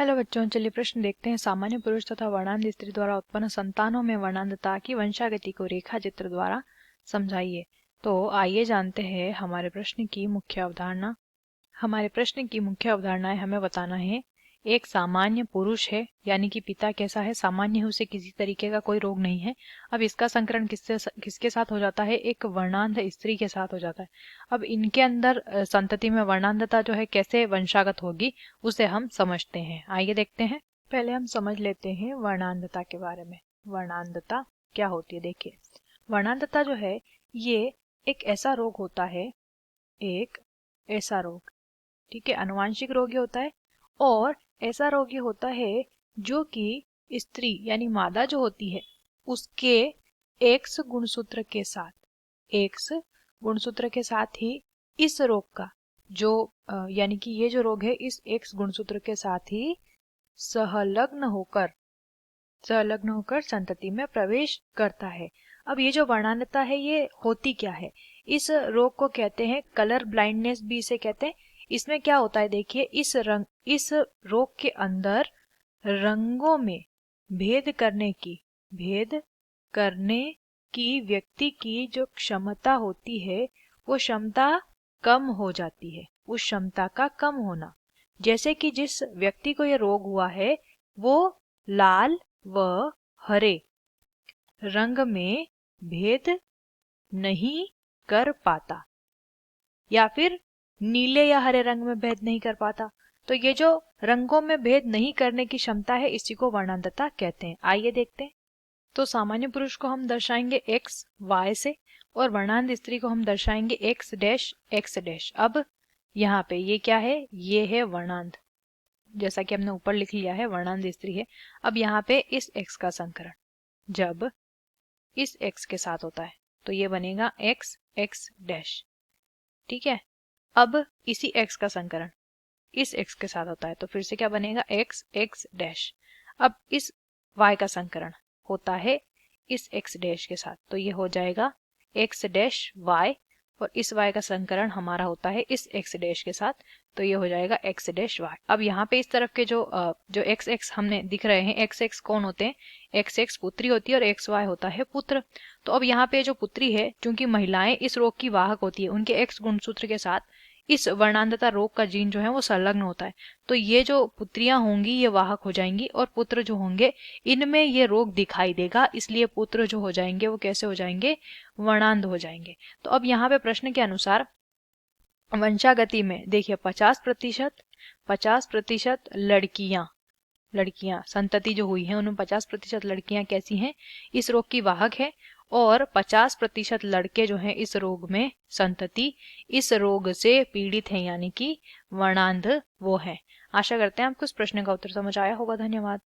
Hello बच्चों, चलिए प्रश्न देखते हैं। सामान्य पुरुष तथा वर्णांध स्त्री द्वारा उत्पन्न संतानों में वर्णांधता की वंशागति को रेखा चित्र द्वारा समझाइए। तो आइए जानते हैं हमारे प्रश्न की मुख्य अवधारणा। हमारे प्रश्न की मुख्य अवधारणाएं हमें बताना है। एक सामान्य पुरुष है, यानी कि पिता कैसा है, सामान्य है, उसे किसी तरीके का कोई रोग नहीं है। अब इसका संकरण किसके साथ हो जाता है? एक वर्णांध स्त्री के साथ हो जाता है। अब इनके अंदर संतति में वर्णांधता जो है कैसे वंशागत होगी उसे हम समझते हैं। आइए देखते हैं। पहले हम समझ लेते हैं वर्णांधता के बारे में। वर्णांधता क्या होती है? देखिए, वर्णांधता जो है ये एक ऐसा रोग होता है, एक ऐसा रोग, ठीक है, अनुवांशिक रोग होता है। और ऐसा रोग होता है जो कि स्त्री यानी मादा जो होती है उसके एक्स गुणसूत्र के साथ, एक्स गुणसूत्र के साथ ही इस रोग का जो यानी कि ये जो रोग है इस एक्स गुणसूत्र के साथ ही संलग्न होकर संतति में प्रवेश करता है। अब ये जो वर्णांधता है ये होती क्या है? इस रोग को कहते हैं कलर ब्लाइंडनेस, भी इसे कहते हैं। इसमें क्या होता है? देखिए, इस रोग के अंदर रंगों में भेद करने की व्यक्ति की जो क्षमता होती है वो क्षमता कम हो जाती है। उस क्षमता का कम होना, जैसे कि जिस व्यक्ति को ये रोग हुआ है वो लाल व हरे रंग में भेद नहीं कर पाता, या फिर नीले या हरे रंग में भेद नहीं कर पाता। तो ये जो रंगों में भेद नहीं करने की क्षमता है इसी को वर्णांधता कहते हैं। आइए देखते हैं। तो सामान्य पुरुष को हम दर्शाएंगे एक्स वाई से और वर्णांध स्त्री को हम दर्शाएंगे एक्स डैश एक्स डैश। अब यहाँ पे ये क्या है? ये है वर्णांध, जैसा कि हमने ऊपर लिख लिया है वर्णांध स्त्री है। अब यहाँ पे इस एक्स का संकरण जब इस एक्स के साथ होता है तो ये बनेगा एक्स एक्स डैश, ठीक है। अब इसी एक्स का संकरण इस एक्स के साथ होता है तो फिर से क्या बनेगा? X x dash. अब इस y का संकरण होता है इस x डैश के साथ तो ये हो जाएगा x डैश y, और इस y का संकरण हमारा होता है इस x डैश के साथ तो ये हो जाएगा x डैश y। अब यहाँ पे इस तरफ के जो x x हमने दिख रहे हैं, x x कौन होते हैं? x x पुत्री होती है और x y होता है पुत्र। तो अब यहाँ पे जो पुत्री है, चूंकि महिलाएं इस रोग की वाहक होती है, उनके x गुणसूत्र के साथ इस वर्णांधता रोग का जीन जो है वो संलग्न होता है। तो ये जो पुत्रियां होंगी ये वाहक हो जाएंगी और पुत्र जो होंगे इनमें ये रोग दिखाई देगा, इसलिए पुत्र जो हो जाएंगे वो कैसे हो जाएंगे? वर्णांध हो जाएंगे। तो अब यहाँ पे प्रश्न के अनुसार वंशागति में देखिए 50% लड़कियां संतति जो हुई है उनमें 50% लड़कियां कैसी हैं? इस रोग की वाहक है, और 50% लड़के जो हैं इस रोग में संतति इस रोग से पीड़ित हैं, यानी कि वर्णांध वो हैं। आशा करते हैं आपको इस प्रश्न का उत्तर समझ आया होगा। धन्यवाद।